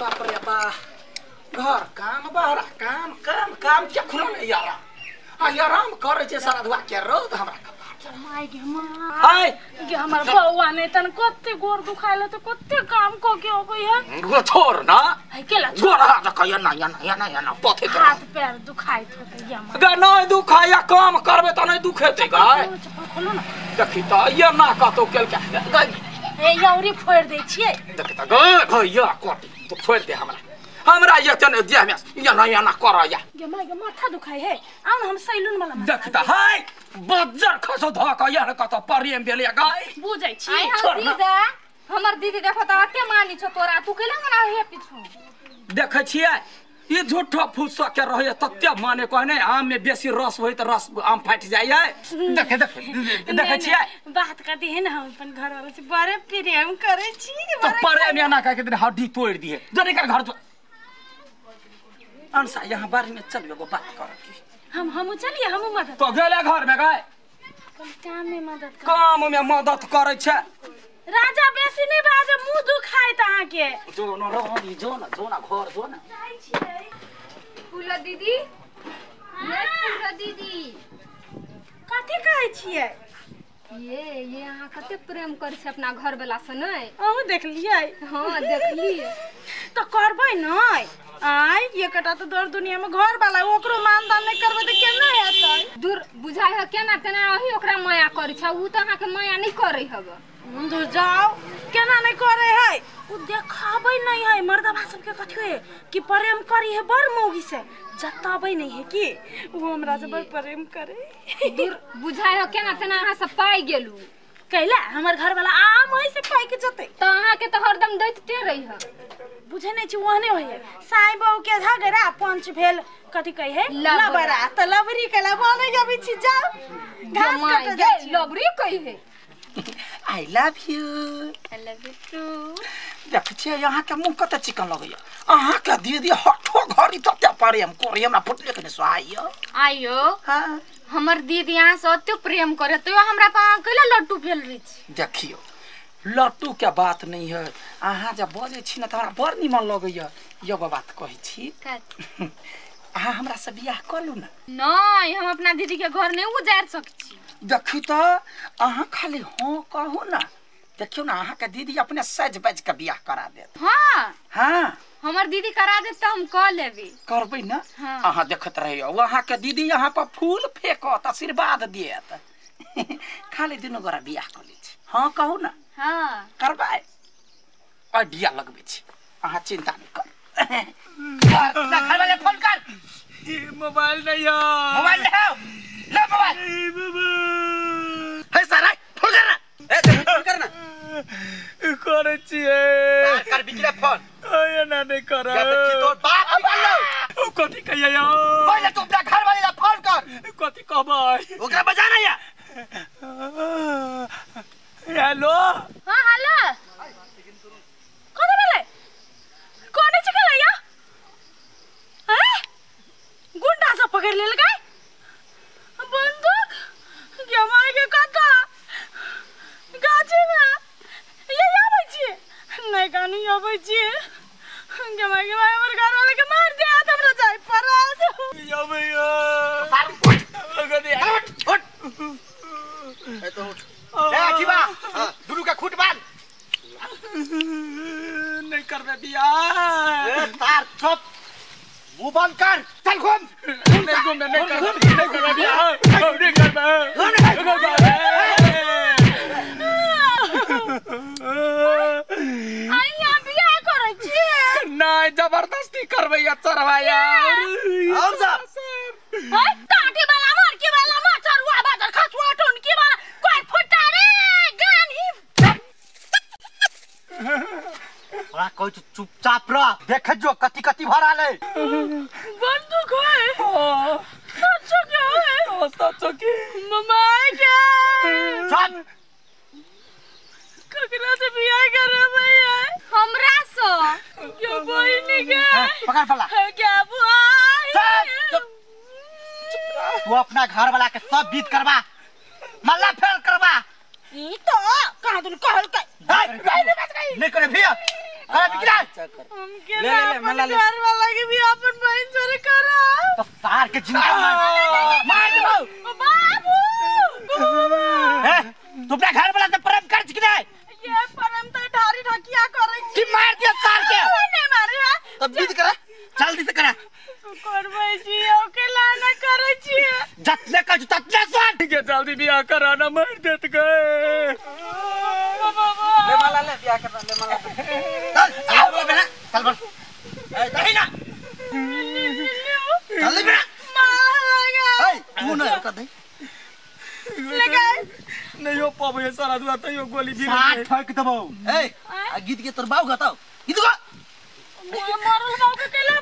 बाप रे बा घर काम बाहर काम काम काम क्या खुला नहीं यार आराम करे छे सारा दुआ के रोद हमरा माय गे मां हाय गे हमर बौआ ने तन कत्ते गोर दुखाइले त कत्ते काम क के अबै है गो छोर ना है केला गोर हाथ कया ना पथे कर हाथ पैर दुखाइत होते या मां गा नहीं दुखाया काम करबे त नहीं दुखेते गाय खोलो ना देखी त ये ना का तो केल के गाय ए यौरी फोड़ दे छिए देखी त गाय भैया कोटी तो फोड़ दे हमरा ये तने दिया में या ना कर या गे माय गे माथा दुखाइ है आउन हम सैलून वाला देखी त हाय बज्जर खसो धक या का त परियम बेलिया गाय बुझै छी आई हम दीदा हमर दीदी देखो त अते मानी छ तोरा तू केला मना हे पिछु देखे छिए ये झूठो फूसा के रहे तत्या माने कहने आम में बेसी रस होई त रस आम फाट जाय देखे छिए बात करती है ना हम अपन घर वाले से बड़े प्रेम करे छी तो प्रेम या ना का के हड्डी तोड़ दिए जने का घर अंसा यहाँ बारे में चल गो बात कर हम चलिए हम मदद तो गेले घर में गए काम में मदद करे छे राजा बेसी नहीं बाजे मुंह दुखाई तहां के जो न रोनी जो ना घर जो ना फूला दीदी ये फूला दीदी कथि कहै छियै ये अहाँ कते प्रेम करे छै अपना घर वाला से नै अहू देख लियै हां देखलिए तो करबै नै आय ये कटा तो दर दुनिया में घर वाला ओकरो मानदान नहीं करबे त केना हेतै दूर बुझाय है केना तेना अही ओकरा माया करे छै उ त अहाँ के माया नहीं करे हबे दूर जाओ केना नहीं करे है उ देखाबै नहीं है मर्दबा सब के कथि है कि प्रेम करी है बड़ मौगी से जताबै नहीं है कि वो हमरा से बड़ प्रेम करे दूर बुझाय है केना तेना अहाँ सब पाई गेलु कैला हमर घर वाला आम है से पाई के जते त अहाँ के त हरदम दैते रही है बुझे नहीं छी ओहने होय साई बहू के झगड़ा पंच भेल कथि कहि है लबरा त लबरी के लबने जबी छी जाओ घास काट जाय लबरी कहि है आई लव यू टू देख छिए यहाँ के मुंह कते चिकन लगैया अहाँ के दीदी हठो घड़ी तत्या प्रेम करे हमरा फुटले के सुहाइयो आयो हां हमर दीदी यहाँ से अते प्रेम करे तो हमरा पा कैला लड्डू फेल रही देखियो लट्टू के बात नहीं है अहाँ जब बोले छी ना त हमरा बड़ निमन लगैया एगो बात कहै छी अहाँ हमरा से बियाह कलू ना नहीं हम अपना दीदी के घर नहीं उजार सक छी देखी त अहाँ खाली हां कहू ना देखियो ना अहाँ के दीदी अपने सज बज के बियाह करा देत हां हां हमर दीदी करा दे त हम क लेबी करबै ना अहाँ देखत रहियो वहां के दीदी यहाँ पर फूल फेकत आशीर्वाद देत खाली दिनो गोरा बियाह कर लै छी हां कहू ना हां करबै आइडिया लगबै छी अहाँ चिंता नहीं कर घर वाले फोन कर मोबाइल नहीं है मोबाइल ले मोबाइल है सारा फोन कर ना ए फोन कर ना करे छिए कर बिकले फोन ओए ना नहीं कर या देखी तो बाप बोलो कथि कहिया या पहले तू अपना घर वाले ला फोन कर कथि कहबै ओकरा बजा ना या हेलो हां हेलो कथि भेलै कोने छिकल या हैं गुंडा सब पकड़ लेल गए बंदूक जमाई के कथा गाछी में ये आबै छी नहीं कानू आबै छी जमाई के हमर घर वाले के मार दे हमरा जाय पराज आबै अगदे उठ ए तो उठ ए अखिबा दुनु का खूट बांध नहीं करबे बियाह ए तार चुप मुंह बंद कर चल घूम नहीं करबे बियाह नहीं करबे आइया बियाह करै छी नहीं जबरदस्ती करबे या चरवा यार और सब हाय काठी वाला मार के वाला माचरुआ बाजार खसुआ टोन के वाला कोई फुटा रे गानी बड़ा कोई चुपचाप रह देख जो कति कति भरा ले बंदूक है सच क्या है सच की मम्मा क्या चुप ककरा से बियाह करे भैया हमरा सो क्या बहिनी के पकड़ पला क्या बुआ तू अपना घर वाला के सब बीत करवा मल्ला फेल करवा ई तो कहां तुम कहल के नहीं करे भैया खराब बिकरा हमके ले, ना मला ले। घर वाला के भी अपन बहन चोरी करा तो सार के जिंदा मार दो बाबू हैं तू अपना घर वाला से प्रेम कर कि नहीं ये परम तो ढारी ढकिया करे कि मार दिया सार के नहीं मारे तब विध करा जल्दी से करा करबै छी ओके लाना करे छी जतने का ततने सुन ठीक है जल्दी ब्याह कराना मार देत गए ले माला ले ब्याह करना ले माला चल आओ बेटा चल बोल ए दही ना चल बेटा मार ए तू ना कर दे लगा नहीं हो पाबे सारा दुआ तो यो गोली भी साथ ठोक दबो ए गीत के तोर बाऊ गाताओ गीत गा मरल बाबू के केला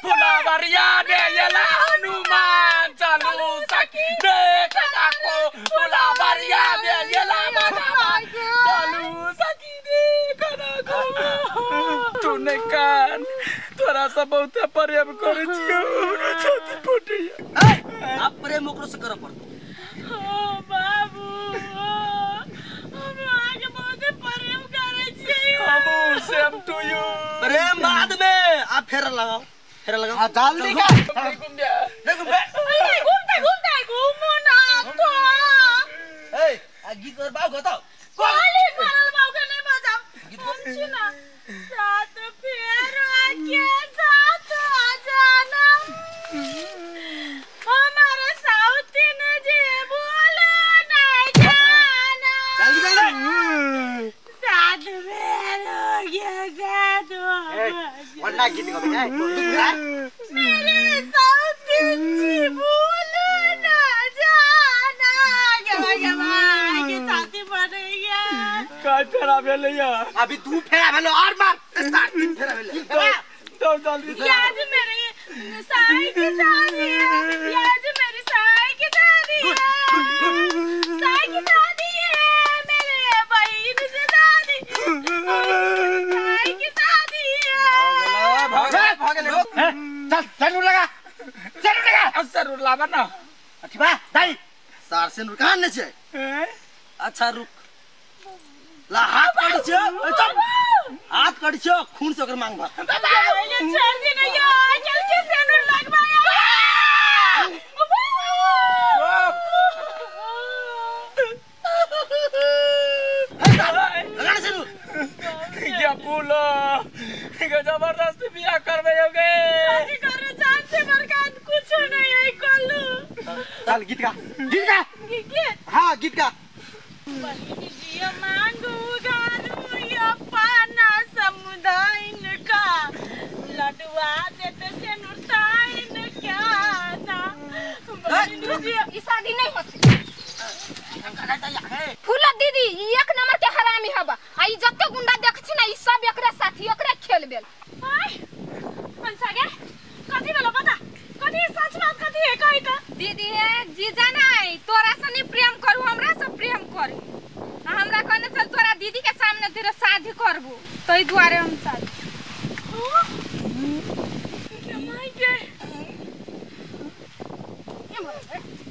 फुलवरिया दे येला हनुमान चालू सखी देखना को फुलवरिया दे येला हनुमान चालू सखी देखना को तूने कान तोरा सब बहुत प्रेम करे छियो छाती फुटिया आप प्रेम ओकरो से करब पड़तो बाबू हम आगे बहुत प्रेम करे छी हम सेम टू यू प्रेम बाद में आप फेर लगाओ हां जल्दी का घूम जा घूमते घूमो ना तो ए आ गीत और बाऊ गाताओ खाली मरल बाबू के नहीं बजाओ हम छी ना साथ फेर आके साथ आ जाना हमारे साउथिन जे बोले नहीं जाना जल्दी साथ फेर आके साथ वरना गीत गा बेटा मेरे साउथिन जी बोले ना जाना के साथी बन गया का फेरा भेलैया अभी तू फेरा भेलो और मार स्टार्ट तीन फेरा भेलो तो जल्दी याद मेरी साई की शादी है याद मेरी साई की शादी है साई की शादी है मेरे बहन से शादी साई की शादी है भागे चल सैलून लगा जरूर लावा ना ठीक बा दाई सार से नुर कहां ने छे अच्छा रुक ला हाथ कट छे हाथ कट छे खून से ओकर मांग भर ये छोड़ दी नहीं यार जल्दी से नु लगवाया लगाने से नुर क्या बोलो क्या जबरदस्ती बियाह करवे होगे शादी करो जान से बरकात कुछ नहीं है कोलू चल गीत गा के हां गीत गा बहिनी जी मांगू गारू या पाना समुदाय का लडवा देते से नुरताइन क्या था बहिनी जी ई शादी नहीं होती फूला दीदी ई एक नंबर के हरामी हबा आई जत्ते गुंडा देख छी ना ई सब एकरे साथी एकरे खेल बेल हाय मनसा गे कथि बोलो बता कथि सच बात कथि है कहि त दीदी है जीजा नहीं तोरा से नहीं प्रेम करू हमरा से प्रेम करू हमरा कहने चल तोरा दीदी के सामने तेरे शादी करबू तई द्वारे हम शादी माय गे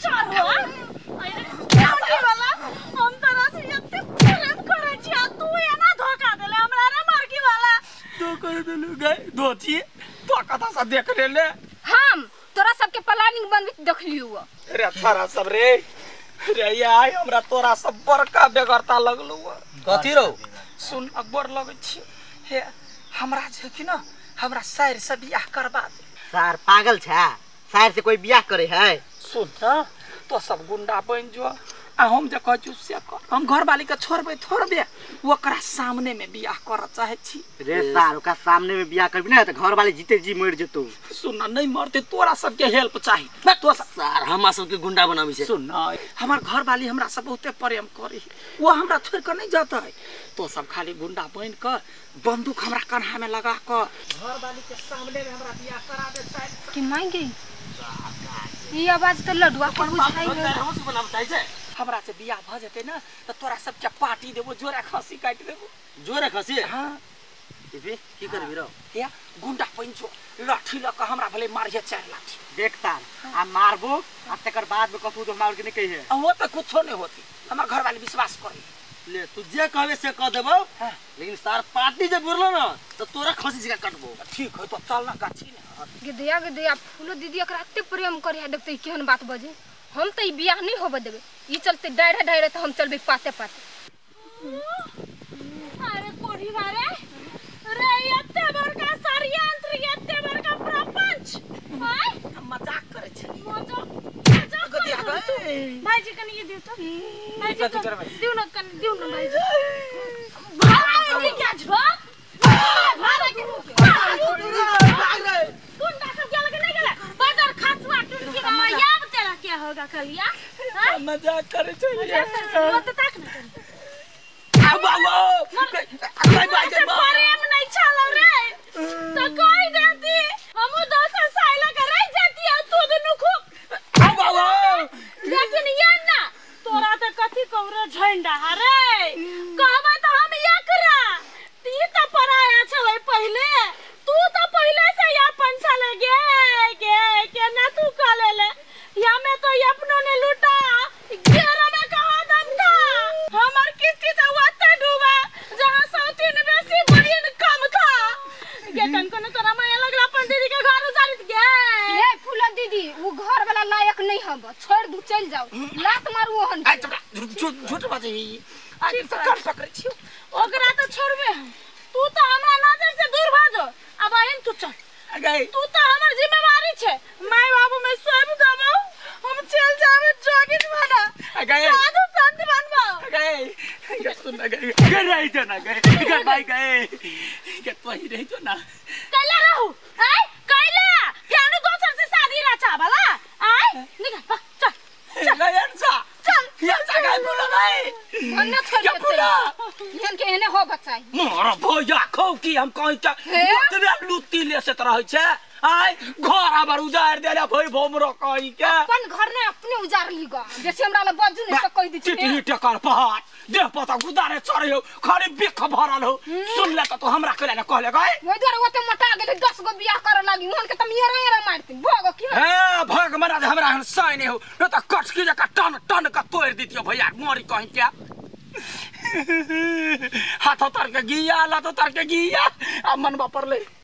चलो अरे वाला हम तोरा से एते प्रेम करे छी आ तू एना धोखा देले हमरा रे मार्की वाला तो कर देलु गए धोती तो कथा सा देख ले हम तोरा सबके प्लानिंग बनबी देख लियो अरे थारा सब रे रे आई हमरा तोरा सब बड़का बेगरता लगलु कथि रो सुन अकबर लगे छी हे हमरा जे कि ना हमरा शायर से बियाह करबा दे सार पागल छा शायर से कोई बियाह करे है सुन ना तो सब गुंडा बन जो आ हम जे कहू से कर हम घर वाली के छोड़बे थोड़बे ओकरा सामने में बियाह कर चाहे छी रे सार ओका सामने में बियाह करबी ना त घर वाले जीते जी मर जतो सुन ना नहीं मरते तोरा सबके हेल्प चाही ना तो सार हम सब के गुंडा बनाबी छे सुन ना हमार घर वाली हमरा सब बहुते प्रेम करे वो हमरा छोड़ कर नहीं जाता है तो सब खाली गुंडा बन कर बंदूक हमरा कन्हा में लगा कर घर वाली के सामने में हमरा बियाह करा दे शायद कि मांग गई ई आवाज तो लडुआ के बुझाई गई हम बनाब चाहि छे हमरा से बियाह भ जते ना तो तोरा सब के पार्टी देबो जोरा खसी काट देबो जोरे खसी हां इबे की करबी रो या गुंडा पंचो लाठी लक हमरा भले मारिए 4 लाठी देख सार आ मारबो आ तकर बाद में कहू तो हमरा के नहीं कही है वो तो कुछो नहीं होती हमार घर वाले विश्वास करे ले तू जे कहबे से कह देबो लेकिन सार पार्टी जे बोललो ना तो तोरा खसी जगह काटबो ठीक है तो चल ना गाछी ने गिदिया फूलो दीदी एकरा एते प्रेम करे है देखते केहन बात बजे हम तो ई बियाह नहीं होबे देबे ई चलते डायरे तो हम चलबे पाते अरे कोढ़ी मारे रे एते बड़का षड्यंत्र एते बड़का प्रपंच हाय मजाक करे छे मजाक गति आ गए भाईजी कनी ये दियो तो कथि करबै दियो न भाईजी भाई क्या झोक मारे के गुंडा सब क्या लगे नहीं गेला बाजार खासवा टूट के याब तेरा क्या होगा कलिया मजाक करे छे वो तो ताक ना प्रेम नहीं चलो रे तो कोई देती हम दोसर साइला के रह जाती है तू दुनु खूब लेकिन ये ना तोरा तो कथि कौरे झंडा रे कहबा तो हम एकरा ती तो पराया छले पहले तू तो पहले से या पंछा लगे के ना तू कले ले या में तो ये अपनों ने लूटा घेरा में कहां दम था हमार किस्ती तो वाता डूबा जहां सौतीन बेसी बहिन कम था गेटन को न तोरा माया लगला अपन दीदी के घर उजारित गे ए फूलन दीदी वो घर वाला लायक नहीं हब छोड़ दू चल जाओ लात मारू ओहन आई झूठ बाजे आई तो कर पकड़ छियो ओकरा तो छोड़बे तू तो हमरा नजर से दूर भाजो अब आइन तू चल गई तू तो हमर जिम्मेवारी छे माय बाबू में सब गमो हम चल जावे जोगिन बना गए साधु संत बनबो गए ये सुन गए रही जो ना गए भाई गए के तो ही रही जो ना कैला रहू आय कैला यानु दोसर से शादी रचा वाला आय निकल चल गयन सा चल ये जगह बोला गए भन्ने छोड़ के चल इहन के एने हो बचाई मोर भैया खौ की हम कहि के ओतबे लुत्ती ले से तरह छै आय घर आबर उजाड़ देला भई भोमरो कहि के अपन घर ने अपने उजाड़ ली गा जैसे हमरा ल बाजू ने तो कह दी टिटही टकर पहाड़ देह पता गुदारे चढ़े हो खाली बिख भरल हो सुन ले तो हमरा कहले ना कहले गए ओइ द्वारा ओते मोटा गेले 10 गो बियाह करे लागी उहन के त मेरे मारती भोग की हे भग मरा हमरा हन सही नहीं हो न त कट के जका टन टन का तोड़ दितियो भैया मोरी कहि के हाथ उतर के गिया लात उतर के गिया अब मनवा पड़ले